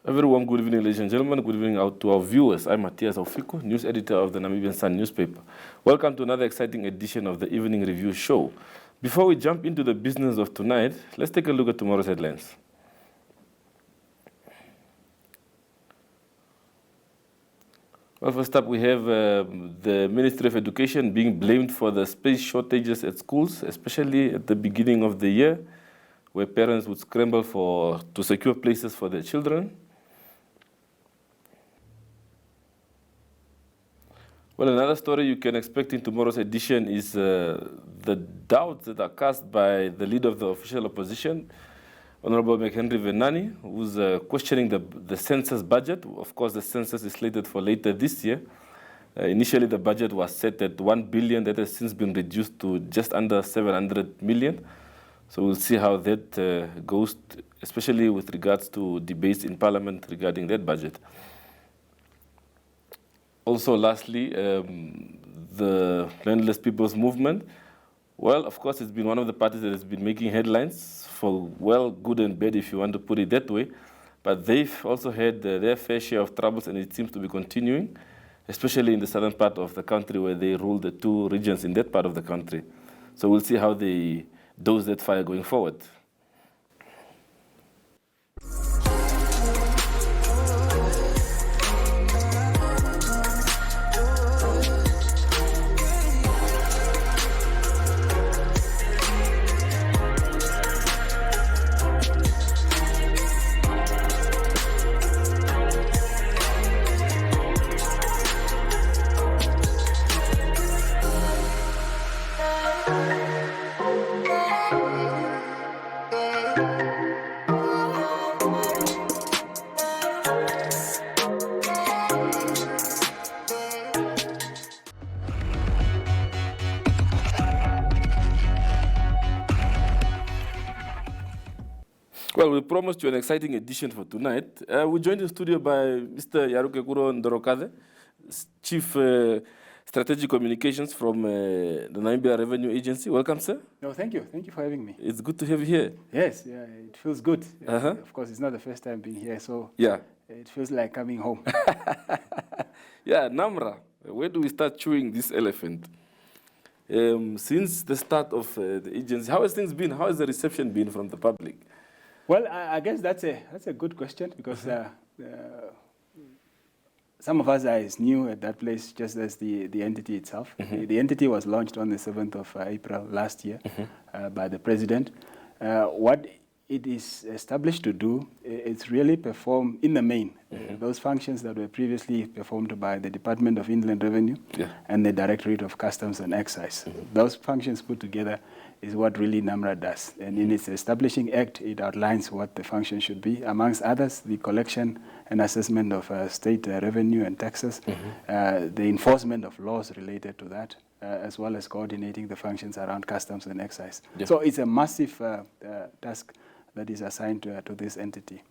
Everyone, good evening, ladies and gentlemen. Good evening out to our viewers. I'm Matthias Aufiko, news editor of the Namibian Sun newspaper. Welcome to another exciting edition of the Evening Review show. Before we jump into the business of tonight, let's take a look at tomorrow's headlines. Well, first up, we have the Ministry of Education being blamed for the space shortages at schools, especially at the beginning of the year, where parents would scramble to secure places for their children. Well, another story you can expect in tomorrow's edition is the doubts that are cast by the leader of the official opposition, Honorable McHenry Venani, who's questioning the census budget. Of course, the census is slated for later this year. Initially, the budget was set at 1 billion. That has since been reduced to just under 700 million. So we'll see how that goes, especially with regards to debates in Parliament regarding that budget. Also, lastly, the Landless People's Movement. Well, of course, it's been one of the parties that has been making headlines for, well, good and bad, if you want to put it that way. But they've also had their fair share of troubles, and it seems to be continuing, especially in the southern part of the country where they rule the two regions in that part of the country. So we'll see how they dose that fire going forward. Well, we promised you an exciting edition for tonight. We're joined in studio by Mr. Yarukeekuro Ndorokaze, Chief Strategic Communications from the Namibia Revenue Agency. Welcome, sir. No, thank you. Thank you for having me. It's good to have you here. Yes, yeah, it feels good. Of course, it's not the first time being here, so yeah, it feels like coming home. Yeah, NamRA, where do we start chewing this elephant? Since the start of the agency, how has things been? How has the reception been from the public? Well, I guess that's a good question because some of us are new at that place, just as the entity itself. The entity was launched on the 7th of April last year by the president. What it is established to do, it's really perform in the main those functions that were previously performed by the Department of Inland Revenue and the Directorate of Customs and Excise. Those functions put together is what really NamRA does. And in its establishing act, it outlines what the function should be. Amongst others, the collection and assessment of state revenue and taxes, the enforcement of laws related to that, as well as coordinating the functions around customs and excise. So it's a massive task that is assigned to this entity.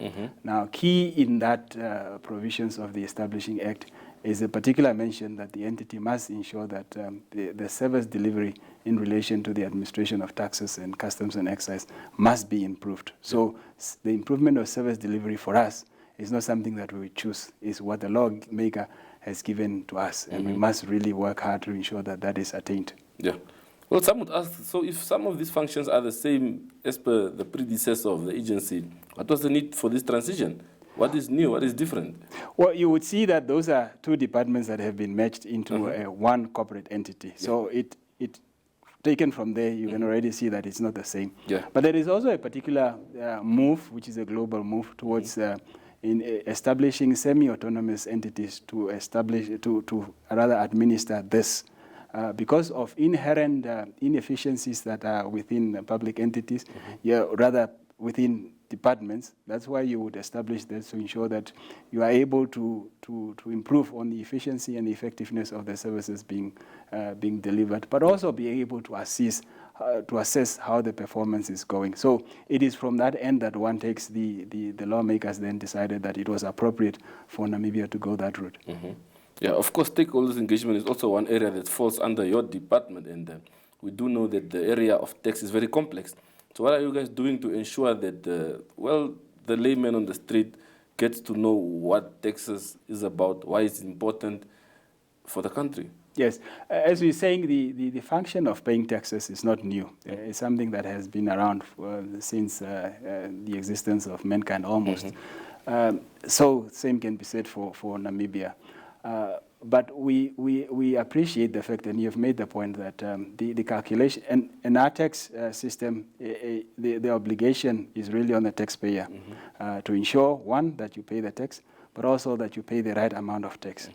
Now, key in that provisions of the Establishing Act is a particular mention that the entity must ensure that the service delivery in relation to the administration of taxes and customs and excise must be improved. So the improvement of service delivery for us is not something that we choose, it's what the lawmaker has given to us, and we must really work hard to ensure that that is attained. Yeah. Well, some would ask, so if some of these functions are the same as per the predecessor of the agency, what was the need for this transition? What is new? What is different? Well, you would see that those are two departments that have been merged into one corporate entity. So it taken from there, you can already see that it's not the same. But there is also a particular move, which is a global move towards in establishing semi-autonomous entities to rather administer this. Because of inherent inefficiencies that are within public entities, rather within departments. That's why you would establish this to ensure that you are able to improve on the efficiency and effectiveness of the services being delivered, but also be able to assess how the performance is going. So it is from that end that one takes the lawmakers then decided that it was appropriate for Namibia to go that route. Yeah, of course, stakeholders engagement is also one area that falls under your department, and we do know that the area of tax is very complex. So what are you guys doing to ensure that, well, the layman on the street gets to know what taxes is about, why it's important for the country. Yes, as we're saying, the function of paying taxes is not new. It's something that has been around since the existence of mankind almost. So same can be said for Namibia. But we appreciate the fact, and you've made the point, that the calculation, and in our tax system, the obligation is really on the taxpayer to ensure, one, that you pay the tax, but also that you pay the right amount of tax.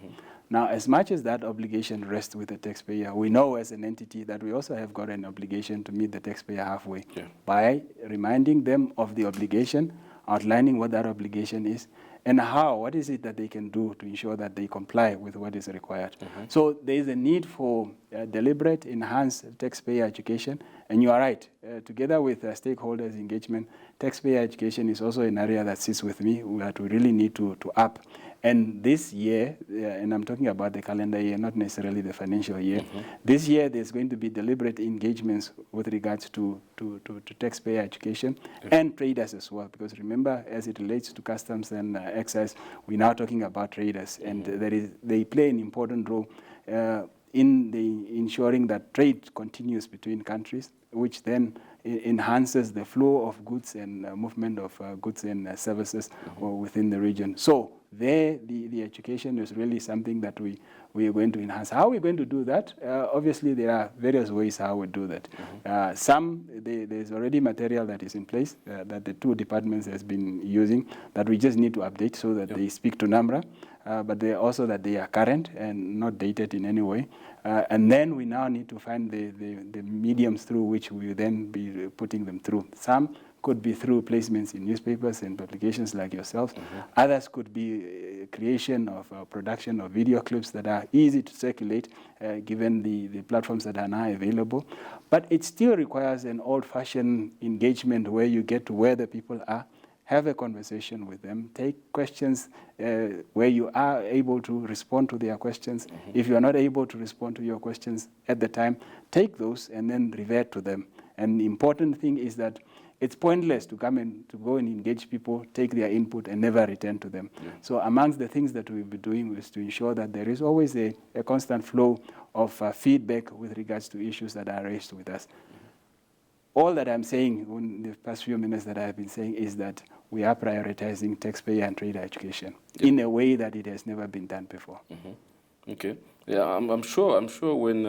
Now, as much as that obligation rests with the taxpayer, we know as an entity that we also have got an obligation to meet the taxpayer halfway by reminding them of the obligation, outlining what that obligation is, and what is it that they can do to ensure that they comply with what is required. So there is a need for deliberate, enhanced taxpayer education, and you are right. Together with stakeholders' engagement, taxpayer education is also an area that sits with me that we really need to up. And this year, and I'm talking about the calendar year, not necessarily the financial year, this year there's going to be deliberate engagements with regards to taxpayer education and traders as well. Because remember, as it relates to customs and excise, we're now talking about traders, and they play an important role in ensuring that trade continues between countries, which then enhances the flow of goods and movement of goods and services within the region. So the education is really something that we are going to enhance. How are we going to do that? Obviously, there are various ways how we do that. There's already material that is in place that the two departments has been using that we just need to update so that they speak to NamRA, but they also that they are current and not dated in any way. And then we now need to find the mediums through which we will then be putting them through. Some could be through placements in newspapers and publications like yourselves. Others could be creation of production of video clips that are easy to circulate given the platforms that are now available. But it still requires an old-fashioned engagement where you get to where the people are, have a conversation with them, take questions where you are able to respond to their questions. If you are not able to respond to your questions at the time, take those and then revert to them. And the important thing is that it's pointless to come and to go and engage people, take their input, and never return to them. So amongst the things that we'll be doing is to ensure that there is always a constant flow of feedback with regards to issues that are raised with us. All that I'm saying in the past few minutes that I've been saying is that we are prioritizing taxpayer and trader education in a way that it has never been done before. Okay. Yeah, I'm sure when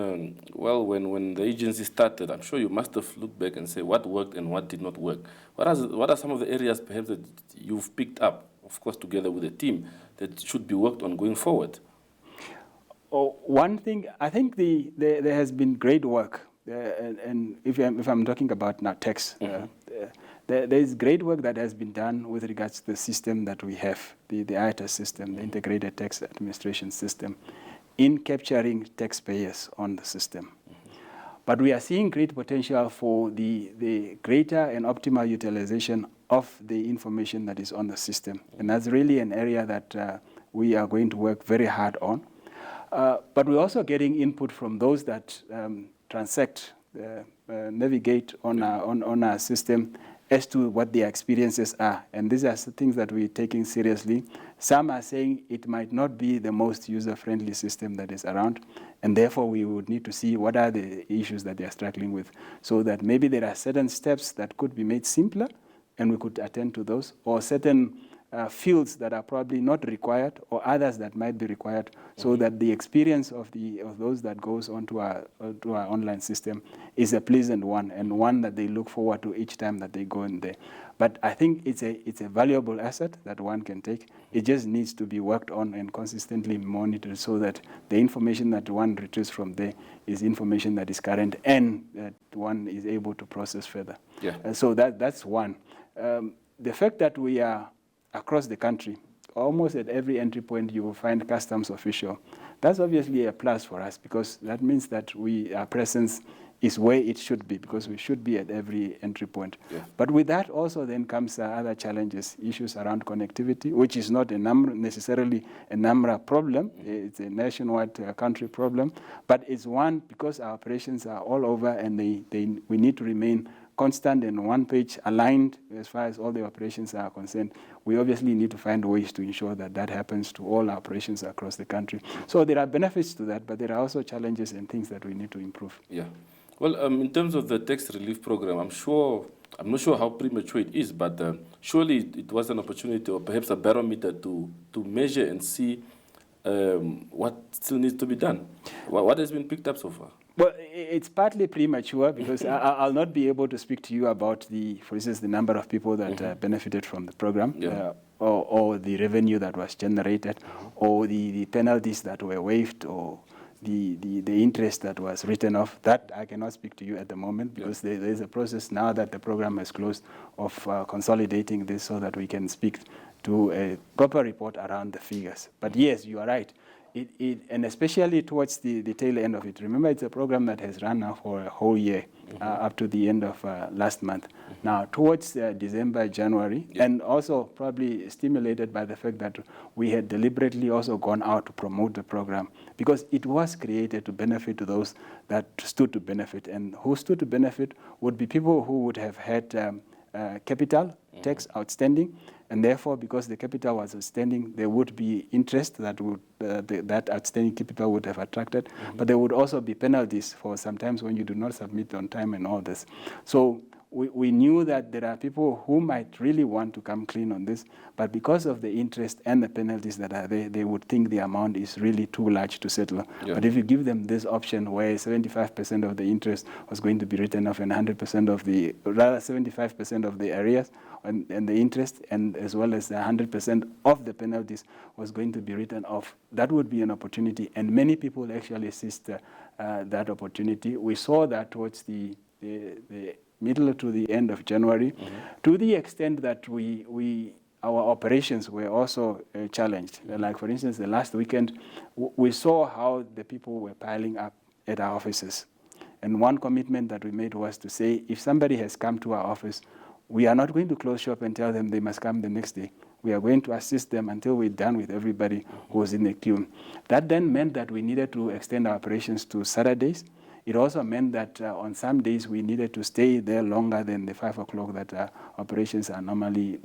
when the agency started, I'm sure you must have looked back and say what worked and what did not work. What are some of the areas perhaps that you've picked up, of course, together with the team, that should be worked on going forward? One thing, I think there has been great work, and if I'm talking about now tax, there is great work that has been done with regards to the system that we have, the ITAS system, the Integrated Tax Administration System, in capturing taxpayers on the system. But we are seeing great potential for the greater and optimal utilization of the information that is on the system. And that's really an area that we are going to work very hard on. But we're also getting input from those that transact, navigate on our system as to what their experiences are. And these are things that we're taking seriously. Some are saying it might not be the most user-friendly system that is around, and therefore we would need to see what are the issues that they're struggling with, so that maybe there are certain steps that could be made simpler, and we could attend to those, or certain fields that are probably not required, or others that might be required, so that the experience of those that goes onto our online system is a pleasant one, and one that they look forward to each time that they go in there. But I think it's a valuable asset that one can take. It just needs to be worked on and consistently monitored so that the information that one retrieves from there is information that is current and that one is able to process further. So that's one. The fact that we are across the country, almost at every entry point you will find customs official. That's obviously a plus for us, because that means that our presence is where it should be, because we should be at every entry point. But with that also then comes other challenges, issues around connectivity, which is not necessarily a NamRA problem. It's a nationwide country problem, but it's one because our operations are all over and we need to remain constant and one-page aligned as far as all the operations are concerned. We obviously need to find ways to ensure that that happens to all our operations across the country. So there are benefits to that, but there are also challenges and things that we need to improve. Yeah. Well, in terms of the tax relief program, I'm not sure how premature it is, but surely it was an opportunity or perhaps a barometer to measure and see what still needs to be done. What has been picked up so far? Well, it's partly premature because I'll not be able to speak to you about for instance, the number of people that benefited from the program, or the revenue that was generated, or the penalties that were waived, or the interest that was written off. That I cannot speak to you at the moment because there is a process now that the program has closed of consolidating this so that we can speak to a proper report around the figures. But yes, you are right. And especially towards the tail end of it. Remember, it's a program that has run now for a whole year, up to the end of last month. Now, towards December, January, and also probably stimulated by the fact that we had deliberately also gone out to promote the program because it was created to benefit those that stood to benefit. And who stood to benefit would be people who would have had capital tax outstanding, and therefore, because the capital was outstanding, there would be interest that would that outstanding capital would have attracted, but there would also be penalties for sometimes when you do not submit on time and all this. So we knew that there are people who might really want to come clean on this, but because of the interest and the penalties that are there, they would think the amount is really too large to settle. Yeah. But if you give them this option where 75% of the interest was going to be written off and 100% of the, rather 75% of the arrears and the interest, and as well as 100% of the penalties was going to be written off, that would be an opportunity. And many people actually seized that opportunity. We saw that towards the middle to the end of January, to the extent that our operations were also challenged. Like, for instance, the last weekend, we saw how the people were piling up at our offices. And one commitment that we made was to say, if somebody has come to our office, we are not going to close shop and tell them they must come the next day. We are going to assist them until we're done with everybody who was in the queue. That then meant that we needed to extend our operations to Saturdays. It also meant that on some days we needed to stay there longer than the 5 o'clock that operations are normally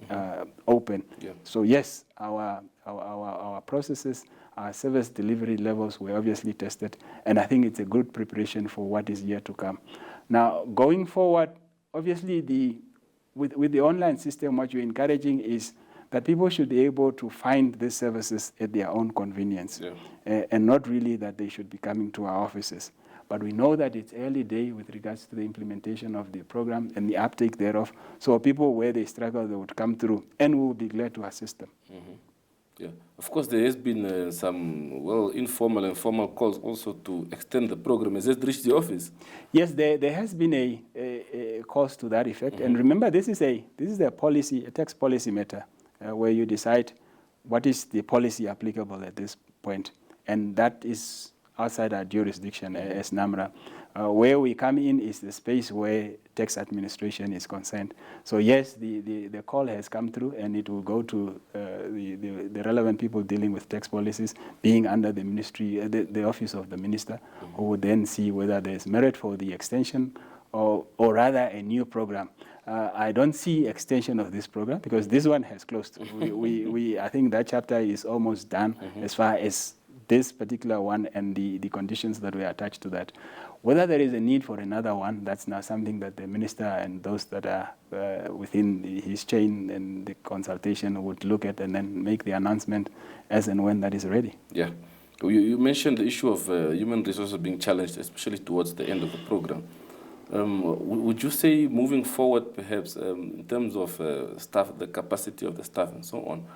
open. Yeah. So yes, our processes, our service delivery levels were obviously tested, and I think it's a good preparation for what is yet to come. Now, going forward, obviously with the online system, what you're encouraging is that people should be able to find these services at their own convenience, and not really that they should be coming to our offices. But we know that it's early day with regards to the implementation of the program and the uptake thereof. So people, where they struggle, they would come through, and we will be glad to assist them. Yeah, of course, there has been some, informal and formal calls also to extend the program. Has it reached the office? Yes, there has been a calls to that effect. And remember, this is a tax policy matter, where you decide what is the policy applicable at this point, and that is outside our jurisdiction as NamRA. Where we come in is the space where tax administration is concerned. So yes, the call has come through, and it will go to the relevant people dealing with tax policies, being under the ministry, the office of the minister, who will then see whether there's merit for the extension or rather a new program. I don't see extension of this program because this one has closed. I think that chapter is almost done as far as this particular one and the conditions that were attached to that. Whether there is a need for another one, that's now something that the minister and those that are within his chain and the consultation would look at and then make the announcement as and when that is ready. Yeah. You mentioned the issue of human resources being challenged, especially towards the end of the program. Would you say moving forward, perhaps, in terms of staff, the capacity of the staff and so on,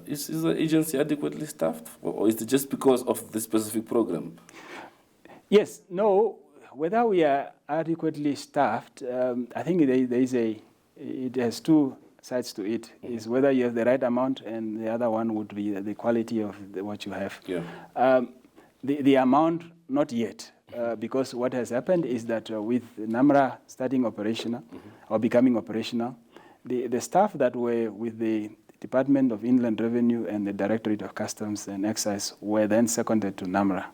is the agency adequately staffed, or is it just because of this specific program? Yes, no. Whether we are adequately staffed, I think it has two sides to it. Is whether you have the right amount, and the other one would be the quality of what you have. Yeah. The amount, not yet, because what has happened is that with NamRA starting operational or becoming operational, the staff that were with the Department of Inland Revenue and the Directorate of Customs and Excise were then seconded to NamRA.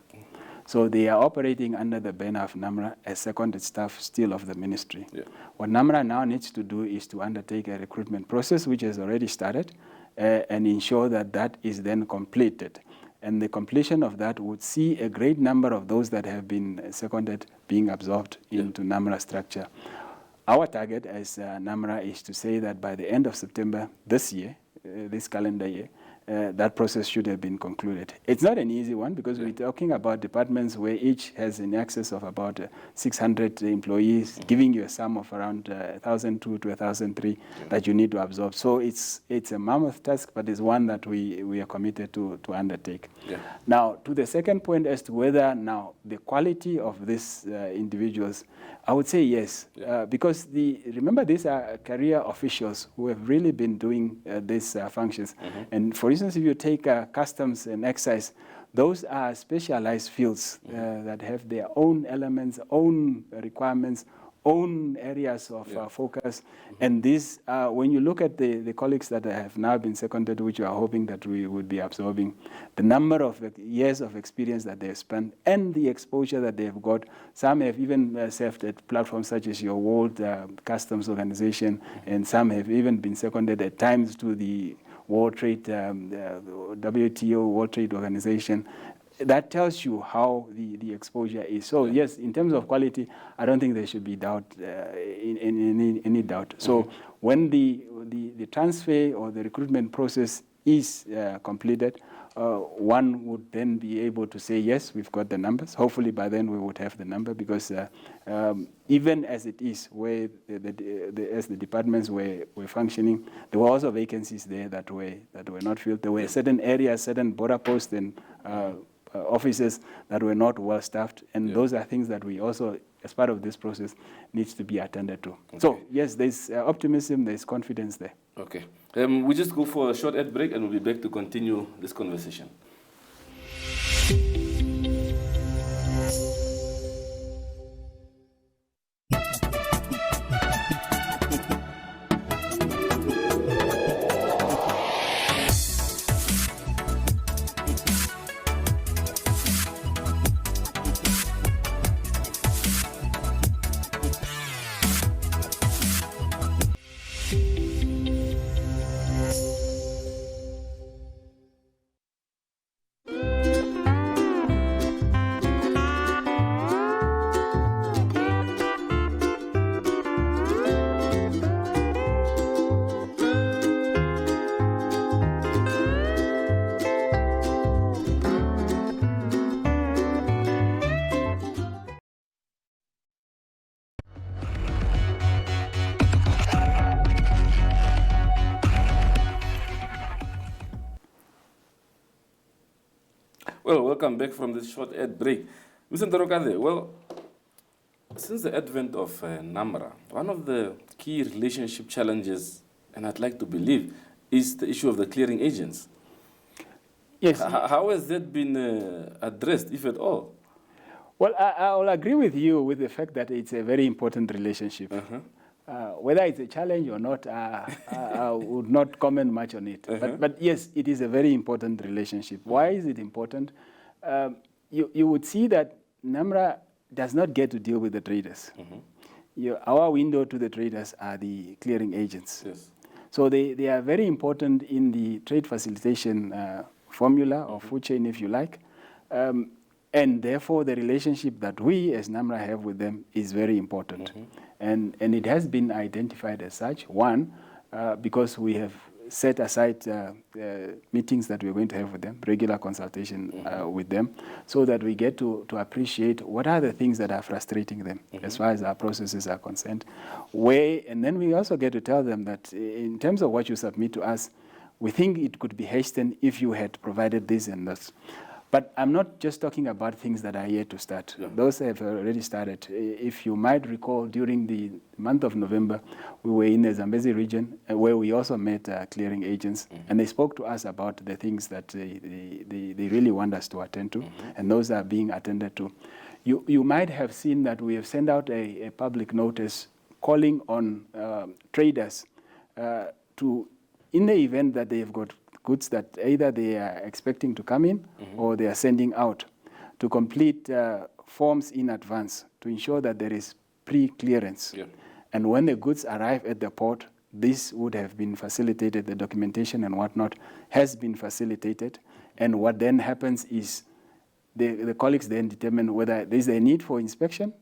So they are operating under the banner of NamRA as seconded staff still of the ministry. Yeah. What NamRA now needs to do is to undertake a recruitment process, which has already started, and ensure that that is then completed. And the completion of that would see a great number of those that have been seconded being absorbed into NamRA structure. Our target as NamRA is to say that by the end of September this year, this calendar year, that process should have been concluded. It's not an easy one because we're talking about departments where each has in excess of about 600 employees, giving you a sum of around 1,002 to 1,003 that you need to absorb. So it's a mammoth task, but it's one that we are committed to undertake. Yeah. Now, to the second point as to whether now the quality of these individuals, I would say yes, because remember these are career officials who have really been doing these functions. And for instance, if you take customs and excise, those are specialized fields that have their own elements, own requirements, own areas of focus. And these, when you look at the colleagues that have now been seconded, which we are hoping that we would be absorbing, the number of years of experience that they have spent and the exposure that they have got. Some have even served at platforms such as your World Customs Organization, and some have even been seconded at times to the World Trade, WTO, World Trade Organization. That tells you how the exposure is. So yes, in terms of quality, I don't think there should be doubt, any doubt. So when the transfer or the recruitment process is completed, one would then be able to say, yes, we've got the numbers. Hopefully by then we would have the number, because even as it is, where as the departments were functioning, there were also vacancies there that were not filled. There were certain areas, certain border posts and offices that were not well staffed, and those are things that we also, as part of this process, needs to be attended to. Okay. So yes, there's optimism, there's confidence there. Okay, we just go for a short ad break, and we'll be back to continue this conversation. Well, welcome back from this short ad break. Mr. Ndorokaze, well, since the advent of NamRA, one of the key relationship challenges, and I'd like to believe, is the issue of the clearing agents. Yes. How has that been addressed, if at all? Well, I'll agree with you with the fact that it's a very important relationship. Whether it's a challenge or not, I would not comment much on it. But yes, it is a very important relationship. Why is it important? You would see that NamRA does not get to deal with the traders. Our window to the traders are the clearing agents. Yes. So they are very important in the trade facilitation formula or food chain, if you like. And therefore, the relationship that we as NamRA have with them is very important. And it has been identified as such. One, because we have set aside meetings that we're going to have with them, regular consultation with them, so that we get to appreciate what are the things that are frustrating them as far as our processes are concerned. And then we also get to tell them that in terms of what you submit to us, we think it could be hastened if you had provided this and that. But I'm not just talking about things that are yet to start. Those have already started. If you might recall, during the month of November, we were in the Zambezi region where we also met clearing agents, and they spoke to us about the things that they really want us to attend to, and those are being attended to. You might have seen that we have sent out a public notice calling on traders to, in the event that they have got goods that either they are expecting to come in or they are sending out, to complete forms in advance to ensure that there is pre-clearance. Yeah. And when the goods arrive at the port, this would have been facilitated, the documentation and whatnot has been facilitated. And what then happens is the colleagues then determine whether there's a need for inspection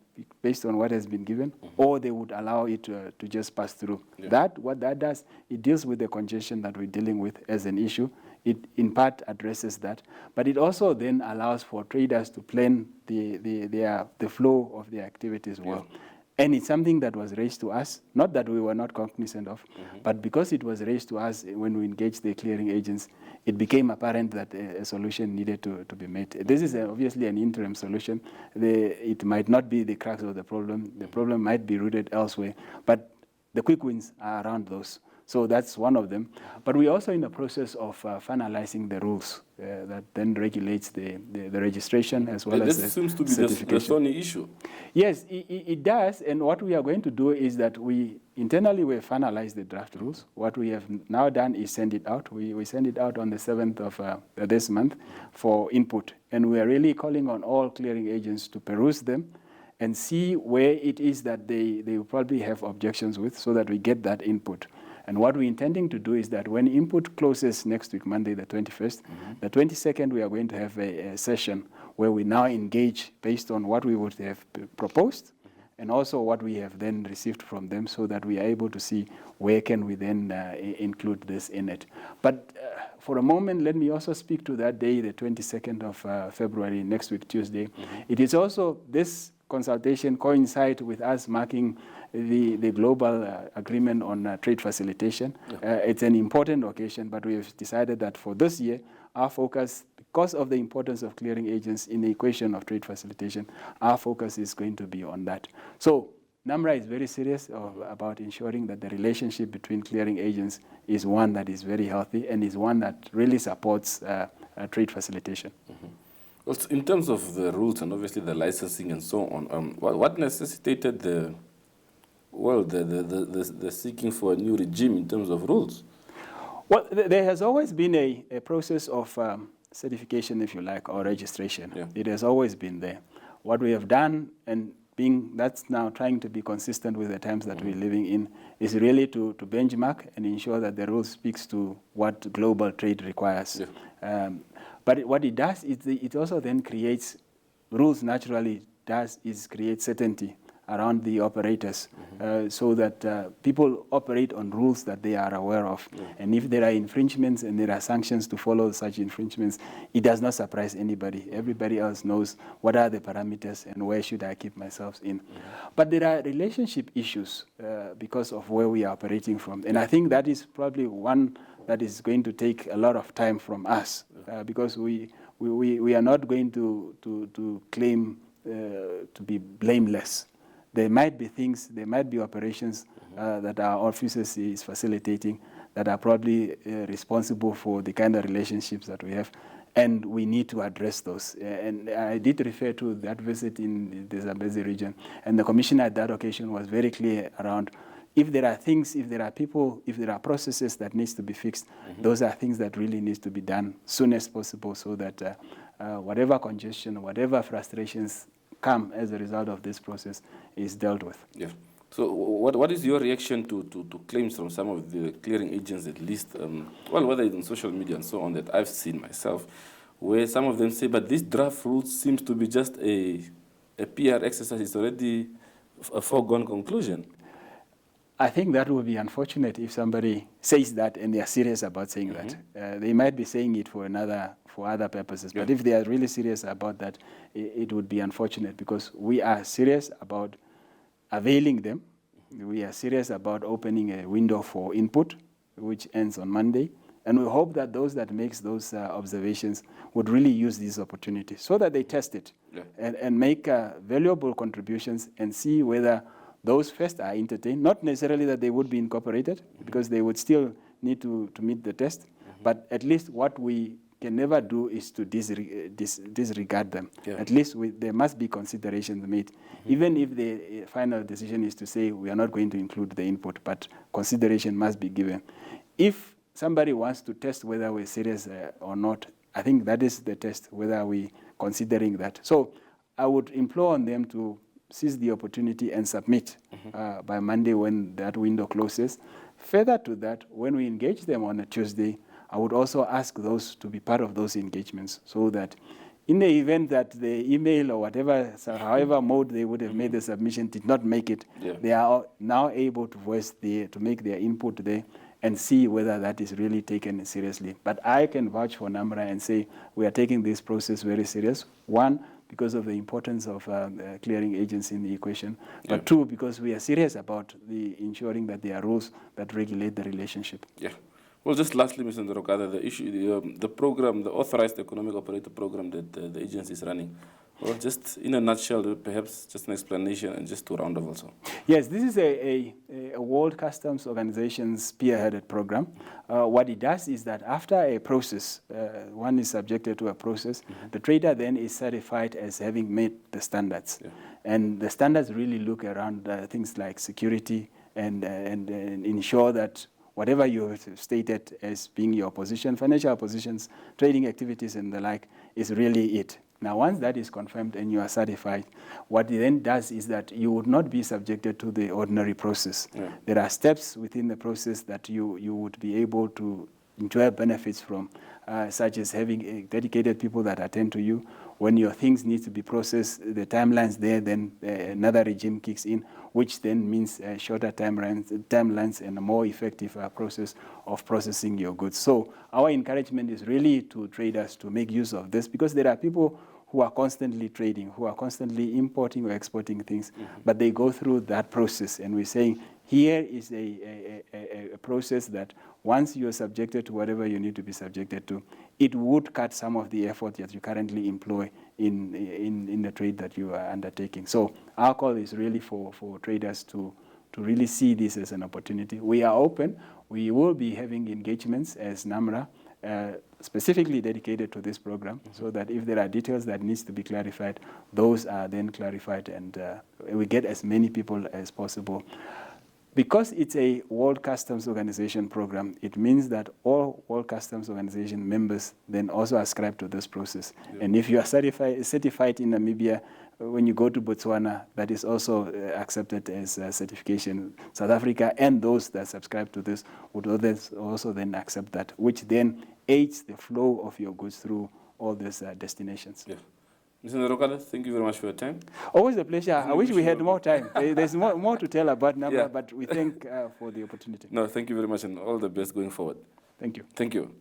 based on what has been given, or they would allow it to just pass through. Yeah. What that does, it deals with the congestion that we're dealing with as an issue. It in part addresses that, but it also then allows for traders to plan the flow of their activities well. Yeah. And it's something that was raised to us, not that we were not cognizant of, but because it was raised to us when we engaged the clearing agents, it became apparent that a solution needed to be made. This is obviously an interim solution. It might not be the crux of the problem. The problem might be rooted elsewhere, but the quick wins are around those. So that's one of them. But we're also in the process of finalizing the rules that then regulates the registration as well as the certification. This seems to be the thorny issue. Yes, it does. And what we are going to do is that we internally finalize the draft rules. What we have now done is send it out. We send it out on the 7th of this month for input. And we are really calling on all clearing agents to peruse them and see where it is that they will probably have objections with, so that we get that input. And what we're intending to do is that when input closes next week, Monday the 21st, the 22nd, we are going to have a session where we now engage based on what we would have proposed and also what we have then received from them, so that we are able to see where can we then include this in it. But for a moment, let me also speak to that day, the 22nd of February, next week, Tuesday. It is also, this consultation coincides with us marking the global agreement on trade facilitation. It's an important occasion, but we have decided that for this year, our focus, because of the importance of clearing agents in the equation of trade facilitation, our focus is going to be on that. So NamRA is very serious about ensuring that the relationship between clearing agents is one that is very healthy and is one that really supports trade facilitation. Well, in terms of the rules and obviously the licensing and so on, what necessitated the seeking for a new regime in terms of rules? Well, there has always been a process of certification, if you like, or registration. Yeah. It has always been there. What we have done, and that's now trying to be consistent with the times that we're living in, is really to benchmark and ensure that the rule speaks to what global trade requires. Yeah. But what it does is it also then creates rules. Naturally, is create certainty around the operators, so that people operate on rules that they are aware of. And if there are infringements and there are sanctions to follow such infringements, it does not surprise anybody. Everybody else knows what are the parameters and where should I keep myself in. But there are relationship issues because of where we are operating from. And I think that is probably one that is going to take a lot of time from us, because we are not going to claim to be blameless. There might be things, there might be operations that our offices is facilitating that are probably responsible for the kind of relationships that we have, and we need to address those. And I did refer to that visit in the Zambezi region, and the commissioner at that occasion was very clear around if there are things, if there are people, if there are processes that needs to be fixed, those are things that really needs to be done soon as possible, so that whatever congestion, whatever frustrations come as a result of this process is dealt with. Yeah. So what is your reaction to claims from some of the clearing agents, at least, whether it's on social media and so on, that I've seen myself, where some of them say, but this draft rule seems to be just a PR exercise, it's already a foregone conclusion? I think that would be unfortunate if somebody says that and they are serious about saying that. They might be saying it for other purposes, but if they are really serious about that, it would be unfortunate, because we are serious about availing them. We are serious about opening a window for input, which ends on Monday, and we hope that those that makes those observations would really use these opportunities so that they test it and make valuable contributions and see whether those first are entertained, not necessarily that they would be incorporated, because they would still need to meet the test, but at least what we can never do is to disregard them. At least there must be considerations made, even if the final decision is to say we are not going to include the input, but consideration must be given. If somebody wants to test whether we're serious or not, I think that is the test, whether we considering that. So I would implore on them to seize the opportunity and submit by Monday when that window closes. Further to that, when we engage them on a Tuesday, I would also ask those to be part of those engagements so that in the event that the email or whatever, so however mode they would have made the submission did not make it, they are now able to to make their input there and see whether that is really taken seriously. But I can vouch for NamRA and say we are taking this process very serious. One, because of the importance of clearing agency in the equation, but two, because we are serious about ensuring that there are rules that regulate the relationship. Yeah. Well, just lastly, Mr. Ndorokaze, the issue, the program, the authorized economic operator program that the agency is running. Well, just in a nutshell, perhaps just an explanation and just to round off also. Yes, this is a World Customs Organization spearheaded program. What it does is that after a process, one is subjected to a process, the trader then is certified as having met the standards. And the standards really look around things like security and ensure that whatever you have stated as being your position, financial positions, trading activities and the like, is really it. Now, once that is confirmed and you are certified, what it then does is that you would not be subjected to the ordinary process. There are steps within the process that you would be able to enjoy benefits from, such as having dedicated people that attend to you. When your things need to be processed, the timelines there, then another regime kicks in, which then means shorter timelines and a more effective process of processing your goods. So our encouragement is really to traders to make use of this, because there are people who are constantly trading, who are constantly importing or exporting things, but they go through that process. And we're saying here is a process that once you're subjected to whatever you need to be subjected to, it would cut some of the effort that you currently employ in the trade that you are undertaking. So our call is really for traders to really see this as an opportunity. We are open. We will be having engagements as NamRA, specifically dedicated to this program, so that if there are details that needs to be clarified, those are then clarified, and we get as many people as possible. Because it's a World Customs Organization program, it means that all World Customs Organization members then also ascribe to this process. And if you are certified in Namibia, when you go to Botswana, that is also accepted as certification. South Africa and those that subscribe to this would also then accept that, which then aids the flow of your goods through all these destinations. Mr. Ndorokaze, thank you very much for your time. Always a pleasure. I wish we had more time. There's more to tell about NamRA, but we thank for the opportunity. No, thank you very much, and all the best going forward. Thank you. Thank you.